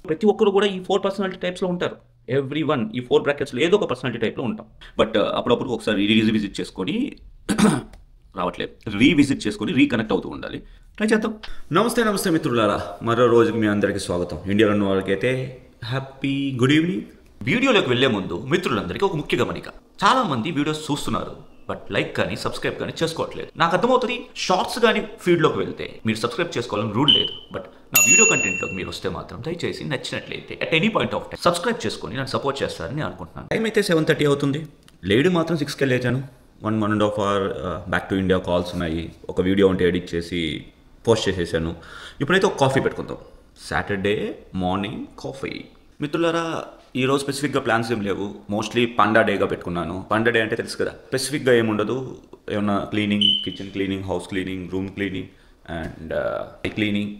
ప్రతి ఒక్కరు కూడా ఈ 4 పర్సనాలిటీ టైప్స్‌లో ఉంటారు. ఎవ్రీవన్ ఈ 4 బ్రాకెట్స్‌లో ఏదో ఒక పర్సనాలిటీ టైప్‌లో ఉంటాం. బట్ అప్పుడప్పుడు ఒకసారి రీవిజిట్ చేసుకొని రావట్లేదు. రీవిజిట్ చేసుకొని రీకనెక్ట్ అవుతూ ఉండాలి. ట్రై చేద్దాం. నమస్తే మిత్రులారా, మరో రోజుకి మీ అందరికీ స్వాగతం. ఇండియాలో ఉన్న వాళ్ళకైతే హ్యాపీ గుడ్ ఈవినింగ్. వీడియోలోకి వెళ్లే ముందు మిత్రులందరికీ ఒక ముఖ్య గమనిక. చాలా మంది వీడియోస్ చూస్తున్నారు, బట్ లైక్ కానీ సబ్స్క్రైబ్ కానీ చేసుకోవట్లేదు. నాకు అర్థమవుతుంది, షార్ట్స్ కానీ ఫీడ్లోకి వెళ్తే మీరు సబ్స్క్రైబ్ చేసుకోవాలని రూల్ లేదు. బట్ నా వీడియో కంటెంట్లోకి మీరు వస్తే మాత్రం దయచేసి నచ్చినట్లయితే at any point of time subscribe చేసుకొని నన్ను సపోర్ట్ చేస్తారని నేను అనుకుంటున్నాను. టైం అయితే 7:30 అవుతుంది. లేడీ మాత్రం 6కి లేచాను. 1.5 hour back to India calls ఉన్నాయి. ఒక వీడియో ఉంటే ఎడిట్ చేసి పోస్ట్ చేసేసాను. ఇప్పుడైతే ఒక కాఫీ పెట్టుకుందాం. Saturday morning coffee. మిత్రులారా, ఈరోజు స్పెసిఫిక్గా ప్లాన్స్ ఏం లేవు. మోస్ట్లీ పండా డేగా పెట్టుకున్నాను. పండా డే అంటే తెలుసు కదా, స్పెసిఫిక్గా ఏముండదు. ఏమన్నా cleaning, kitchen cleaning, house cleaning, room cleaning and cleaning.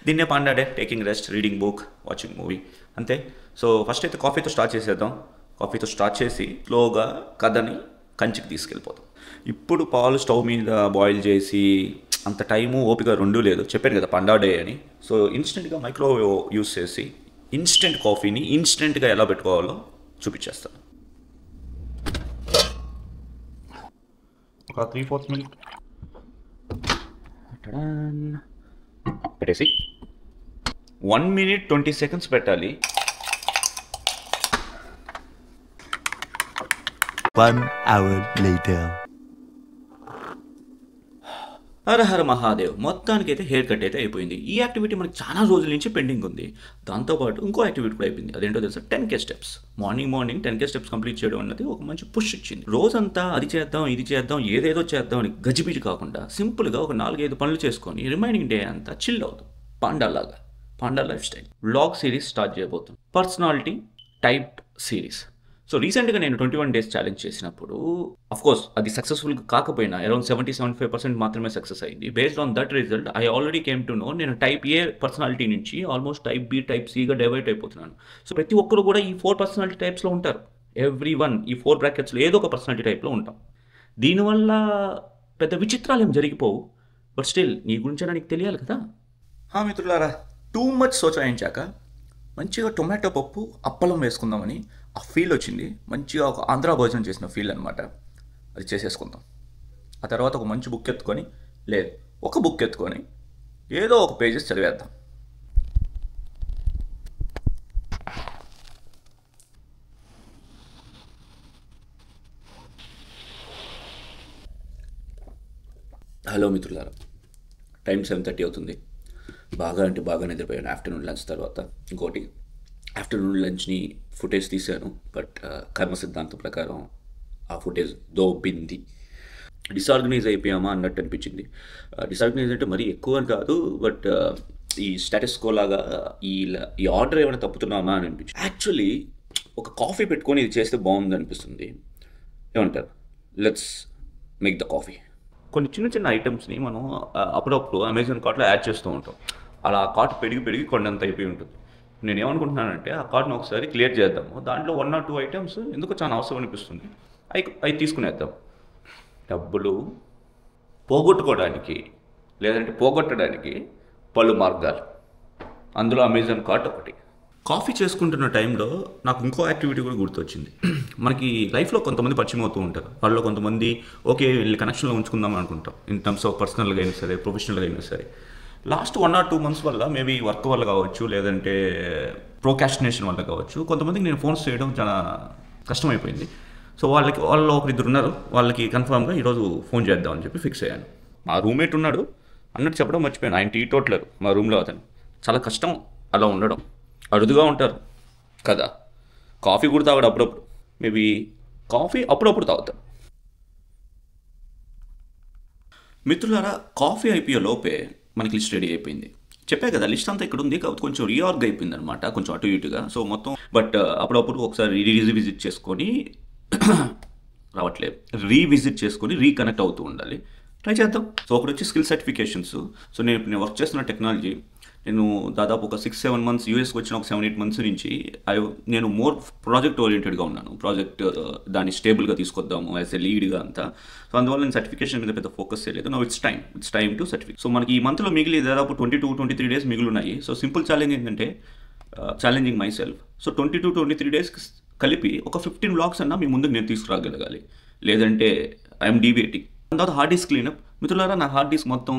దీన్నే panda day. Taking rest, reading book, watching movie, అంతే. సో ఫస్ట్ అయితే కాఫీతో స్టార్ట్ చేసేద్దాం. కాఫీతో స్టార్ట్ చేసి స్లోగా కథని కంచికి తీసుకెళ్ళిపోతాం. ఇప్పుడు పాలు స్టవ్ మీద బాయిల్ చేసి అంత టైము ఓపిక రెండూ లేదు. చెప్పాను కదా పండా డే అని. సో ఇన్స్టెంట్గా మైక్రోవేవ్ యూస్ చేసి ఇన్స్టెంట్ కాఫీని ఇన్స్టెంట్గా ఎలా పెట్టుకోవాలో చూపించేస్తాను. ఒక 3/4 మినిట్ పెట్టేసి 1 minute 20 seconds పెట్టాలి. 1 hour later. హర మహాదేవ్. మొత్తానికైతే హెయిర్ కట్ అయితే అయిపోయింది. ఈ యాక్టివిటీ మనకి చాలా రోజుల నుంచి పెండింగ్ ఉంది. దాంతోపాటు ఇంకో యాక్టివిటీ కూడా అయిపోయింది. అదేంటో తెలుసా? 10K steps. Morning 10K steps complete చేయడం అన్నది ఒక మంచి పుష్ ఇచ్చింది. రోజంతా అది చేద్దాం ఇది చేద్దాం ఏదేదో చేద్దాం అని గజిబిజి కాకుండా సింపుల్గా ఒక 4-5 పనులు చేసుకొని రిమైనింగ్ డే అంతా చిల్ అవుతాం. Panda lifestyle vlog series start చేయబోతున్నాం. Personality type series. సో రీసెంట్గా నేను 21 days ఛాలెంజ్ చేసినప్పుడు అఫ్కోర్స్ అది సక్సెస్ఫుల్గా కాకపోయినా అరౌండ్ 70-75% మాత్రమే సక్సెస్ అయింది. Based on that result I already came to know నేను టైప్ ఏ పర్సనాలిటీ నుంచి ఆల్మోస్ట్ టైప్ బి, టైప్ సిగా డైవర్ట్ అయిపోతున్నాను. సో ప్రతి ఒక్కరు కూడా ఈ 4 పర్సనాలిటీ టైప్స్లో ఉంటారు. ఎవ్రీవన్ ఈ 4 బ్రాకెట్స్లో ఏదో ఒక పర్సనాలిటీ టైప్లో ఉంటాం. దీనివల్ల పెద్ద విచిత్రాలు ఏం జరిగిపోవు. బట్ స్టిల్ నీ గురించి నీకు తెలియాలి కదా. మిత్రులారా, టూ మచ్ సోచాయించాక మంచిగా టొమాటో పప్పు అప్పలం వేసుకుందామని ఆ ఫీల్ వచ్చింది. మంచిగా ఒక ఆంధ్రా భోజనం చేసిన ఫీల్ అనమాట. అది చేసేసుకుందాం. ఆ తర్వాత ఒక మంచి బుక్ ఎత్తుకొని, లేదు ఒక బుక్ ఎత్తుకొని ఏదో ఒక పేజెస్ చదివేద్దాం. హలో మిత్రులారా, టైం 7:30 అవుతుంది. బాగా నిద్రపోయాను ఆఫ్టర్నూన్ లంచ్ తర్వాత. ఇంకోటి, ఆఫ్టర్నూన్ లంచ్ని ఫుటేజ్ తీశాను, బట్ కర్మ సిద్ధాంతం ప్రకారం ఆ ఫుటేజ్ దోబింది. డిసార్గనైజ్ అయిపోయామా అన్నట్టు అనిపించింది. డిసార్గనైజ్ అంటే మరీ ఎక్కువ అని కాదు, బట్ ఈ స్టేటస్ కో లాగా ఈ ఆర్డర్ ఏమైనా తప్పుతున్నామా అని అనిపించింది. యాక్చువల్లీ ఒక కాఫీ పెట్టుకొని ఇది చేస్తే బాగుంది అనిపిస్తుంది. ఏమంటారు? Let's make the coffee. కొన్ని చిన్న ఐటమ్స్ని మనం అప్పుడప్పుడు అమెజాన్ కార్ట్లో యాడ్ చేస్తూ ఉంటాం. అలా ఆ కార్ట్ పెరిగి కొండంత అయిపోయి ఉంటుంది. నేను ఏమనుకుంటున్నానంటే ఆ కార్ట్ని ఒకసారి క్లియర్ చేద్దాము. దాంట్లో 1 or 2 ఐటమ్స్ ఎందుకు చాలా అవసరం అనిపిస్తుంది, అవి తీసుకునేద్దాం. డబ్బులు పోగొట్టుకోవడానికి లేదంటే పోగొట్టడానికి పలు మార్గాలు, అందులో అమెజాన్ కార్ట్ ఒకటి. కాఫీ చేసుకుంటున్న టైంలో నాకు ఇంకో యాక్టివిటీ కూడా గుర్తొచ్చింది. మనకి లైఫ్లో కొంతమంది పరిచయం అవుతూ ఉంటారు. వాళ్ళు కొంతమంది ఓకే వీళ్ళు కనెక్షన్లో ఉంచుకుందాం అనుకుంటాం. ఇన్ టర్మ్స్ ఆఫ్ పర్సనల్గా అయినా సరే, ప్రొఫెషనల్గా అయినా సరే. లాస్ట్ 1 or 2 months వల్ల, మేబీ వర్క్ వల్ల కావచ్చు, లేదంటే ప్రోకాస్టినేషన్ వల్ల కావచ్చు, కొంతమందికి నేను ఫోన్స్ చేయడం చాలా కష్టమైపోయింది. సో వాళ్ళు ఒకరిద్దరు ఉన్నారు. వాళ్ళకి కన్ఫామ్గా ఈరోజు ఫోన్ చేద్దామని చెప్పి ఫిక్స్ అయ్యాను. మా రూమ్మేట్ ఉన్నాడు అన్నట్టు చెప్పడం మర్చిపోయాను. ఆయన టీ టోట్లర్ మా రూమ్లో. అతను చాలా కష్టం అలా ఉండడం. అరుదుగా ఉంటారు కదా. కాఫీ కూడా తాగడు అప్పుడప్పుడు. మేబీ కాఫీ అప్పుడప్పుడు తాగుతారు. మిత్రులారా, కాఫీ అయిపోయే లోపే మనకి లిస్ట్ రెడీ అయిపోయింది. చెప్పే కదా, లిస్ట్ అంతా ఇక్కడ ఉంది, కాబట్టి కొంచెం రీఆర్గ్ అయిపోయింది అనమాట, కొంచెం అటు ఇటుగా. సో మొత్తం బట్ అప్పుడప్పుడు ఒకసారి రీవిజిట్ చేసుకొని రీవిజిట్ చేసుకొని రీకనెక్ట్ అవుతూ ఉండాలి. ట్రై చేద్దాం. సో ఒకటి వచ్చి స్కిల్ సర్టిఫికేషన్స్. సో నేను వర్క్ చేస్తున్న టెక్నాలజీ, నేను దాదాపు ఒక 6-7 months యూఎస్కి వచ్చిన ఒక 7-8 months నుంచి నేను మోర్ ప్రాజెక్ట్ ఓరియంటెడ్గా ఉన్నాను. ప్రాజెక్ట్ దాన్ని స్టేబుల్గా తీసుకొద్దాము యాజ్ ఎ లీడ్గా అంతా. సో అందువల్ల నేను సర్టిఫికేషన్ మీద పెద్ద ఫోకస్ చేయలేదు. No it's time to certificate. So మనకి ఈ మంత్లో మిగిలి దాదాపు 22-23 days మిగిలి ఉన్నాయి. సో సింపుల్ ఛాలెంజ్ ఏంటంటే challenging myself. So 22-23 days కలిపి ఒక 15 వ్లాగ్స్ అన్నా మీ ముందుకు నేను తీసుకురాగలగాలి, లేదంటే ఐఎమ్ డీవియేటింగ్. తర్వాత హార్డ్ డిస్క్ క్లీనప్. మిత్రులారా, నా హార్డ్ డిస్క్ మొత్తం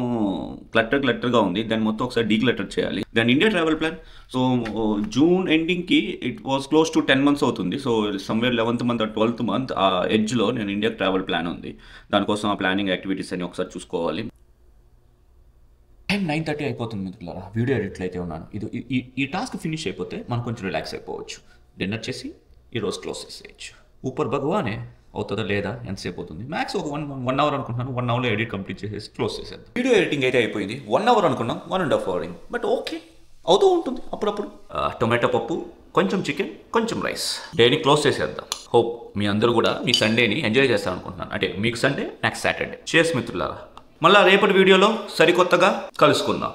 క్లట్టర్గా ఉంది. దాన్ని మొత్తం ఒకసారి డీక్లటర్ చేయాలి. దాని India travel plan. So June ఎండింగ్కి it was close to 10 months అవుతుంది. So somewhere 11th month or 12th month ఆ ఎడ్జ్లో నేను ఇండియా ట్రావెల్ ప్లాన్ ఉంది. దానికోసం ఆ ప్లానింగ్ యాక్టివిటీస్ అని ఒకసారి చూసుకోవాలి. టైం 9:30 అయిపోతుంది మిత్రులారా. వీడియో ఎడిట్లో అయితే ఉన్నాను. ఈ టాస్క్ ఫినిష్ అయిపోతే మనం కొంచెం రిలాక్స్ అయిపోవచ్చు. డిన్నర్ చేసి ఈరోజు క్లోజ్ చేసేయచ్చు. ఊపర్ భగవానే అవుతుందా లేదా, ఎంతసేపు అవుతుంది? మ్యాక్స్ ఒక 1 hour అనుకుంటున్నాను. 1 hourలో ఎడిట్ కంప్లీట్ చేసేసి క్లోజ్ చేసేద్దాం. వీడియో ఎడిటింగ్ అయితే అయిపోయింది. 1 hour అనుకున్నాం, 1.5 hour అయింది. బట్ ఓకే, అవుతూ ఉంటుంది అప్పుడప్పుడు. టొమాటో పప్పు, కొంచెం చికెన్, కొంచెం రైస్. డేని క్లోజ్ చేసేద్దాం. హోప్ మీ అందరూ కూడా మీ సండేని ఎంజాయ్ చేస్తారనుకుంటున్నాను. అంటే మీకు సండే, నాకు సాటర్డే. చేస్ మిత్రులారా, మళ్ళీ రేపటి వీడియోలో సరికొత్తగా కలుసుకుందాం.